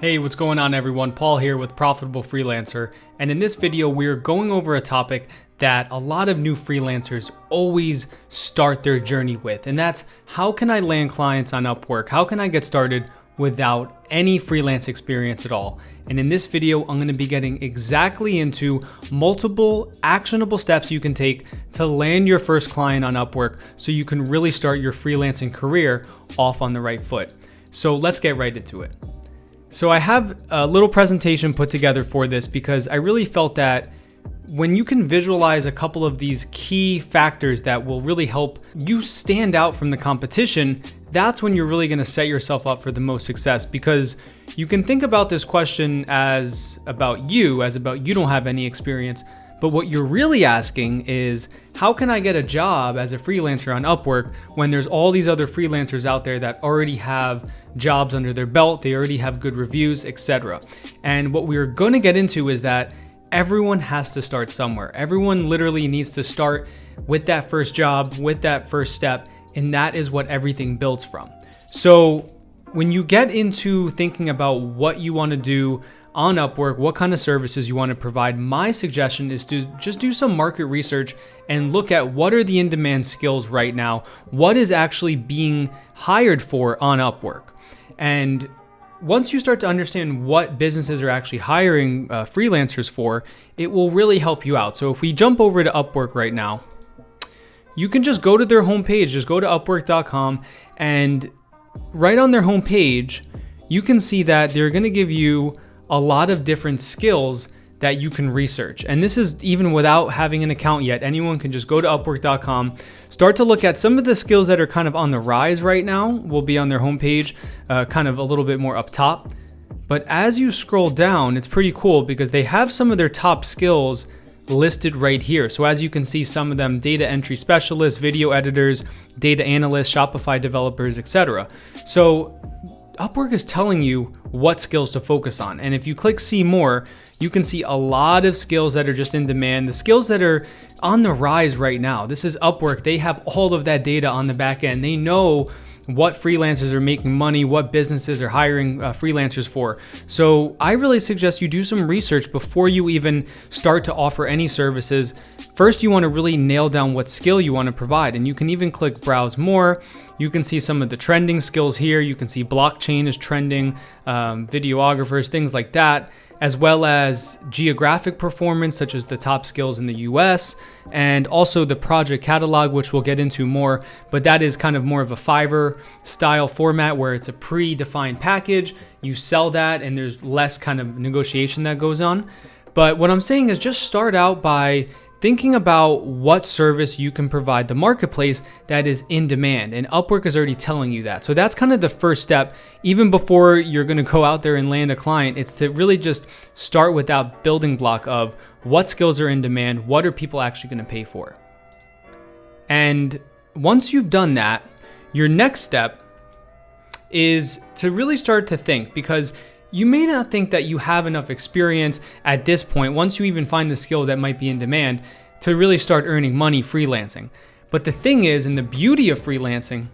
Hey, what's going on everyone? Paul here with Profitable Freelancer, and in this video we're going over a topic that a lot of new freelancers always start their journey with, and that's how can I land clients on Upwork? How can I get started without any freelance experience at all? And in this video, I'm going to be getting exactly into multiple actionable steps you can take to land your first client on Upwork so you can really start your freelancing career off on the right foot. So let's get right into it. So I have a little presentation put together for this because I really felt that when you can visualize a couple of these key factors that will really help you stand out from the competition, that's when you're really going to set yourself up for the most success, because you can think about this question as about you don't have any experience. But what you're really asking is, how can I get a job as a freelancer on Upwork when there's all these other freelancers out there that already have jobs under their belt, they already have good reviews, etc. And what we're going to get into is that everyone has to start somewhere. Everyone literally needs to start with that first job, with that first step, and that is what everything builds from. So when you get into thinking about what you want to do on Upwork, what kind of services you want to provide, my suggestion is to just do some market research and look at what are the in-demand skills right now, what is actually being hired for on Upwork. And once you start to understand what businesses are actually hiring freelancers for, it will really help you out. So if we jump over to Upwork right now, you can just go to their homepage, just go to upwork.com, and right on their homepage, you can see that they're going to give you a lot of different skills that you can research. And this is even without having an account yet. Anyone can just go to upwork.com, start to look at some of the skills that are kind of on the rise right now, will be on their homepage, kind of a little bit more up top. But as you scroll down, it's pretty cool because they have some of their top skills listed right here. So as you can see, some of them: data entry specialists, video editors, data analysts, Shopify developers, etc. So Upwork is telling you what skills to focus on. And if you click see more, you can see a lot of skills that are just in demand, the skills that are on the rise right now. This is Upwork. They have all of that data on the back end. They know what freelancers are making money, what businesses are hiring freelancers for. So I really suggest you do some research before you even start to offer any services. First, you want to really nail down what skill you want to provide. And you can even click browse more. You can see some of the trending skills here. You can see blockchain is trending, videographers, things like that, as well as geographic performance, such as the top skills in the US, and also the project catalog, which we'll get into more, but that is kind of more of a Fiverr style format where it's a predefined package. You sell that and there's less kind of negotiation that goes on. But what I'm saying is just start out by thinking about what service you can provide the marketplace that is in demand. And Upwork is already telling you that. So that's kind of the first step. Even before you're going to go out there and land a client, it's to really just start with that building block of what skills are in demand, what are people actually going to pay for. And once you've done that, your next step is to really start to think, because you may not think that you have enough experience at this point, once you even find the skill that might be in demand, to really start earning money freelancing. But the thing is, and the beauty of freelancing,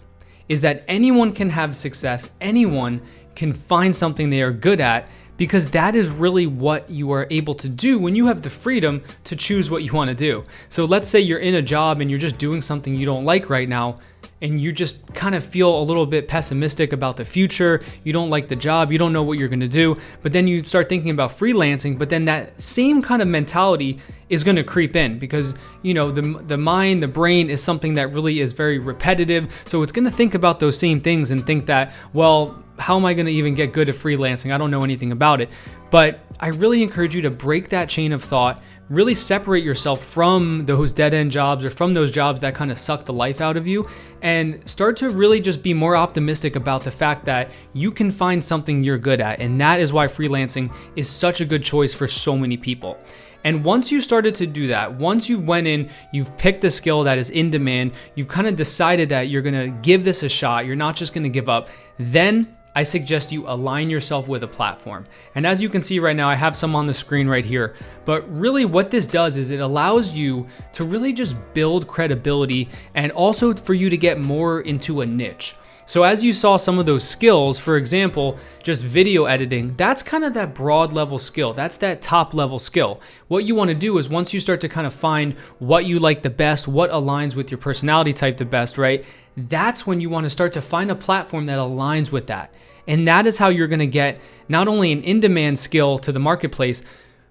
is that anyone can have success. Anyone can find something they are good at, because that is really what you are able to do when you have the freedom to choose what you want to do. So let's say you're in a job and you're just doing something you don't like right now, and you just kind of feel a little bit pessimistic about the future. You don't like the job, you don't know what you're going to do, but then you start thinking about freelancing, but then that same kind of mentality is going to creep in, because the mind, the brain is something that really is very repetitive. So it's going to think about those same things and think that, well, how am I going to even get good at freelancing? I don't know anything about it. But I really encourage you to break that chain of thought, really separate yourself from those dead-end jobs or from those jobs that kind of suck the life out of you, and start to really just be more optimistic about the fact that you can find something you're good at. And that is why freelancing is such a good choice for so many people. And once you started to do that, once you went in, you've picked a skill that is in demand, you've kind of decided that you're going to give this a shot, you're not just going to give up, then I suggest you align yourself with a platform. And as you can see right now, I have some on the screen right here. But really what this does is it allows you to really just build credibility, and also for you to get more into a niche. So as you saw some of those skills, for example, just video editing, that's kind of that broad level skill. That's that top level skill. What you want to do is once you start to kind of find what you like the best, what aligns with your personality type the best, right? That's when you want to start to find a platform that aligns with that. And that is how you're going to get not only an in-demand skill to the marketplace,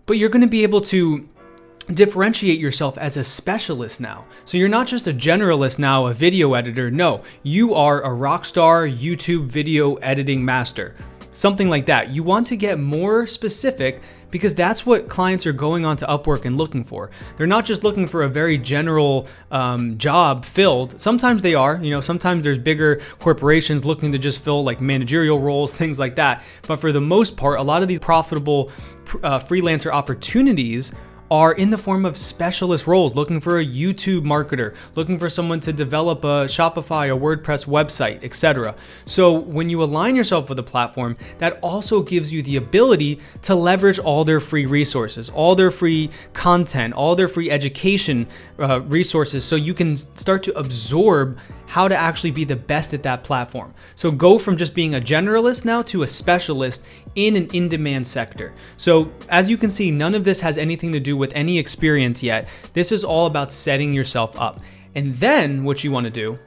but you're going to be able to differentiate yourself as a specialist now. So you're not just a generalist now, a video editor. No, you are a rock star YouTube video editing master, something like that. You want to get more specific because that's what clients are going on to Upwork and looking for. They're not just looking for a very general job filled. Sometimes they are, sometimes there's bigger corporations looking to just fill like managerial roles, things like that. But for the most part, a lot of these profitable freelancer opportunities are in the form of specialist roles, looking for a YouTube marketer, looking for someone to develop a Shopify, a WordPress website, etc. So when you align yourself with a platform, that also gives you the ability to leverage all their free resources, all their free content, all their free education resources, so you can start to absorb how to actually be the best at that platform. So go from just being a generalist now to a specialist in an in-demand sector. So as you can see, none of this has anything to do with any experience yet. This is all about setting yourself up. And then what you want to do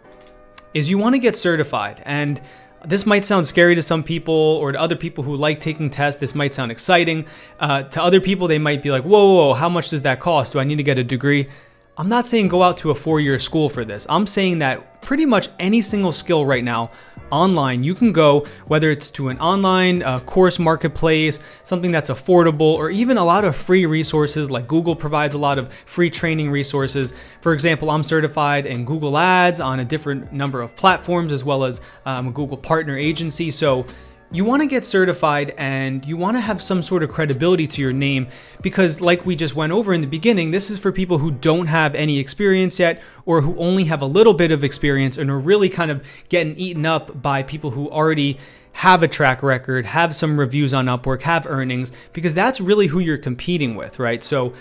is you want to get certified. And this might sound scary to some people, or to other people who like taking tests, this might sound exciting. To other people, they might be like, whoa, how much does that cost? Do I need to get a degree? I'm not saying go out to a 4-year school for this. I'm saying that pretty much any single skill right now online, you can go, whether it's to an online course marketplace, something that's affordable, or even a lot of free resources. Like Google provides a lot of free training resources. For example, I'm certified in Google Ads on a different number of platforms, as well as a Google partner agency. So you want to get certified and you want to have some sort of credibility to your name, because like we just went over in the beginning, this is for people who don't have any experience yet, or who only have a little bit of experience and are really kind of getting eaten up by people who already have a track record, have some reviews on Upwork, have earnings, because that's really who you're competing with, right? So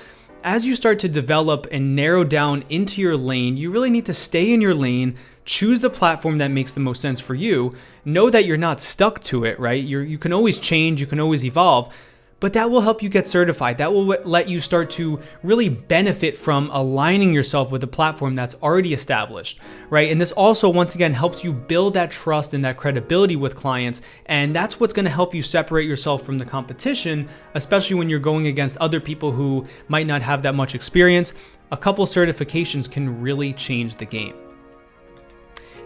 as you start to develop and narrow down into your lane, you really need to stay in your lane, choose the platform that makes the most sense for you. Know that you're not stuck to it, right? You can always change, you can always evolve, but that will help you get certified. That will let you start to really benefit from aligning yourself with a platform that's already established, right? And this also, once again, helps you build that trust and that credibility with clients. And that's what's going to help you separate yourself from the competition, especially when you're going against other people who might not have that much experience. A couple certifications can really change the game.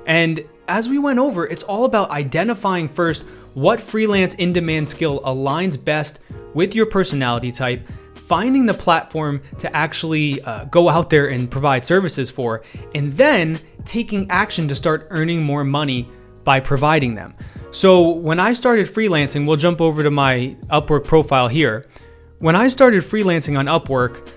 And as we went over, it's all about identifying first what freelance in-demand skill aligns best with your personality type, finding the platform to actually go out there and provide services for, and then taking action to start earning more money by providing them. So when I started freelancing, we'll jump over to my Upwork profile here. When I started freelancing on Upwork,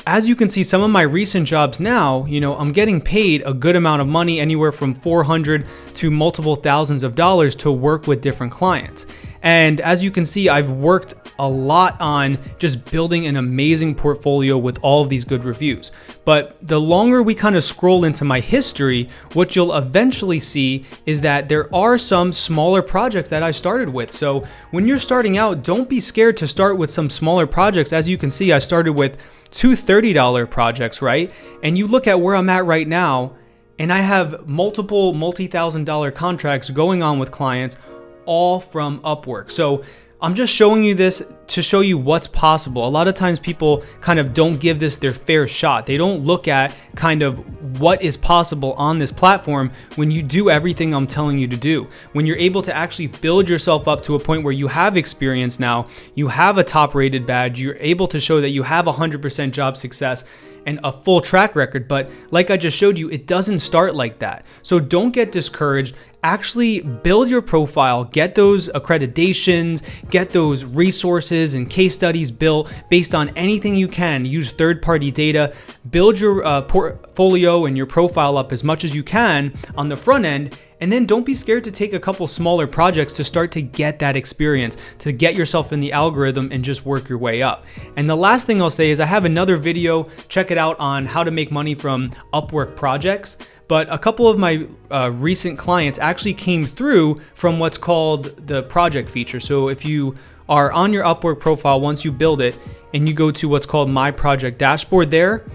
as you can see, some of my recent jobs now, I'm getting paid a good amount of money, anywhere from $400 to multiple thousands of dollars to work with different clients. And as you can see, I've worked a lot on just building an amazing portfolio with all of these good reviews. But the longer we kind of scroll into my history, what you'll eventually see is that there are some smaller projects that I started with. So when you're starting out, don't be scared to start with some smaller projects. As you can see, I started with 2 $30 projects, right? And you look at where I'm at right now, and I have multiple multi-$1,000 contracts going on with clients, all from Upwork. So I'm just showing you this to show you what's possible. A lot of times people kind of don't give this their fair shot. They don't look at kind of what is possible on this platform when you do everything I'm telling you to do. When you're able to actually build yourself up to a point where you have experience now, you have a top rated badge, you're able to show that you have 100% job success and a full track record. But like I just showed you, it doesn't start like that. So don't get discouraged. Actually build your profile, get those accreditations, get those resources and case studies built based on anything you can. Use third-party data, build your portfolio and your profile up as much as you can on the front end. And then don't be scared to take a couple smaller projects to start to get that experience, to get yourself in the algorithm and just work your way up. And the last thing I'll say is I have another video, check it out, on how to make money from Upwork projects. but a couple of my recent clients actually came through from what's called the project feature. So if you are on your Upwork profile, once you build it and you go to what's called My Project Dashboard there,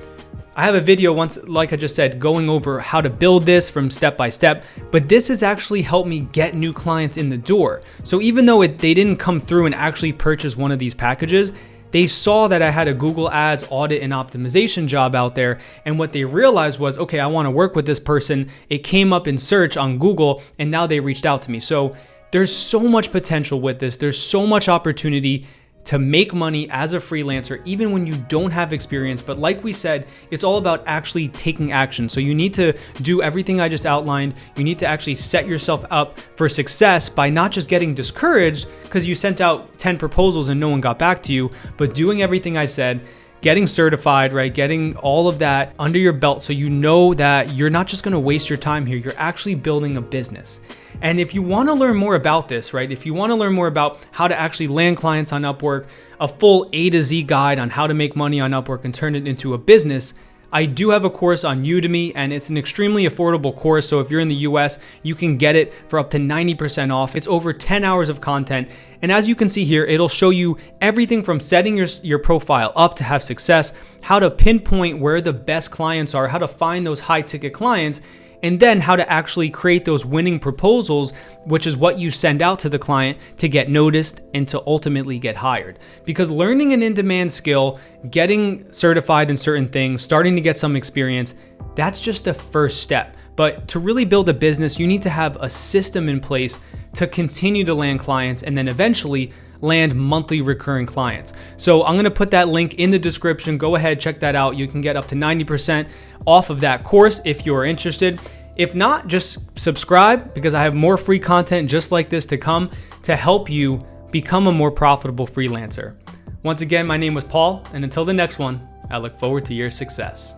I have a video once, like I just said, going over how to build this from step by step, but this has actually helped me get new clients in the door. So even though they didn't come through and actually purchase one of these packages, they saw that I had a Google Ads audit and optimization job out there. And what they realized was, okay, I want to work with this person. It came up in search on Google and now they reached out to me. So there's so much potential with this. There's so much opportunity to make money as a freelancer, even when you don't have experience. But like we said, it's all about actually taking action. So you need to do everything I just outlined. You need to actually set yourself up for success by not just getting discouraged because you sent out 10 proposals and no one got back to you, but doing everything I said, getting certified, right? Getting all of that under your belt so you know that you're not just gonna waste your time here, you're actually building a business. And if you wanna learn more about this, right? If you wanna learn more about how to actually land clients on Upwork, a full A to Z guide on how to make money on Upwork and turn it into a business, I do have a course on Udemy and it's an extremely affordable course. So if you're in the US, you can get it for up to 90% off. It's over 10 hours of content. And as you can see here, it'll show you everything from setting your profile up to have success, how to pinpoint where the best clients are, how to find those high ticket clients, and then how to actually create those winning proposals, which is what you send out to the client to get noticed and to ultimately get hired. Because learning an in-demand skill, getting certified in certain things, starting to get some experience, that's just the first step. But to really build a business, you need to have a system in place to continue to land clients and then eventually land monthly recurring clients. So I'm gonna put that link in the description. Go ahead, check that out. You can get up to 90% off of that course if you're interested. If not, just subscribe because I have more free content just like this to come to help you become a more profitable freelancer. Once again, my name was Paul, and until the next one, I look forward to your success.